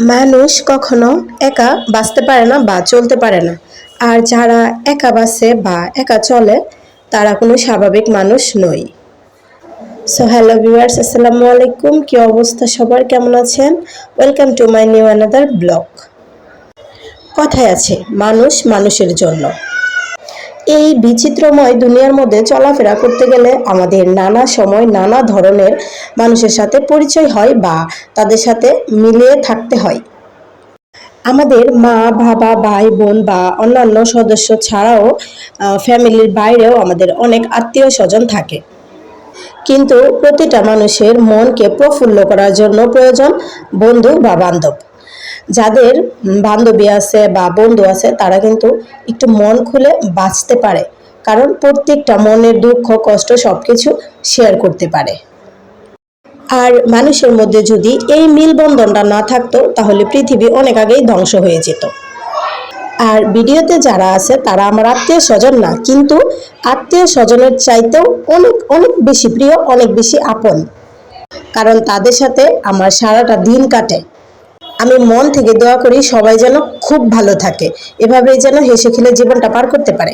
মানুষ কখনো একা বাঁচতে পারে না বা চলতে পারে না। আর যারা একা বাঁচে বা একা চলে তারা কোনো স্বাভাবিক মানুষ নয়। সো হ্যালো ভিউয়ার্স, আসসালামু আলাইকুম। কি অবস্থা সবার, কেমন আছেন? Welcome to my new another blog. কথায় আছে মানুষ মানুষের জন্য। এই বিচিত্রময় দুনিয়ার মধ্যে চলাফেরা করতে গেলে আমাদের নানা সময় নানা ধরনের মানুষের সাথে পরিচয় হয় বা তাদের সাথে মিলিয়ে থাকতে হয়। আমাদের মা বাবা ভাই বোন বা অন্যান্য সদস্য ছাড়াও ফ্যামিলির বাইরেও আমাদের অনেক আত্মীয় স্বজন থাকে। কিন্তু প্রতিটা মানুষের মনকে প্রফুল্ল করার জন্য প্রয়োজন বন্ধু বা বান্ধব। যাদের বান্ধবী আছে বা বন্ধু আছে তারা কিন্তু একটু মন খুলে বাঁচতে পারে, কারণ প্রত্যেকটা মনের দুঃখ কষ্ট সবকিছু শেয়ার করতে পারে। আর মানুষের মধ্যে যদি এই মেলবন্ধনটা না থাকতো তাহলে পৃথিবী অনেক আগেই ধ্বংস হয়ে যেত। আর ভিডিওতে যারা আছে তারা আমার আত্মীয় স্বজন না, কিন্তু আত্মীয় স্বজনের চাইতেও অনেক অনেক বেশি প্রিয়, অনেক বেশি আপন, কারণ তাদের সাথে আমার সারাটা দিন কাটে। আমি মন থেকে দোয়া করি সবাই যেন খুব ভালো থাকে, এভাবেই যেন হেসে খেলে জীবনটা পার করতে পারে।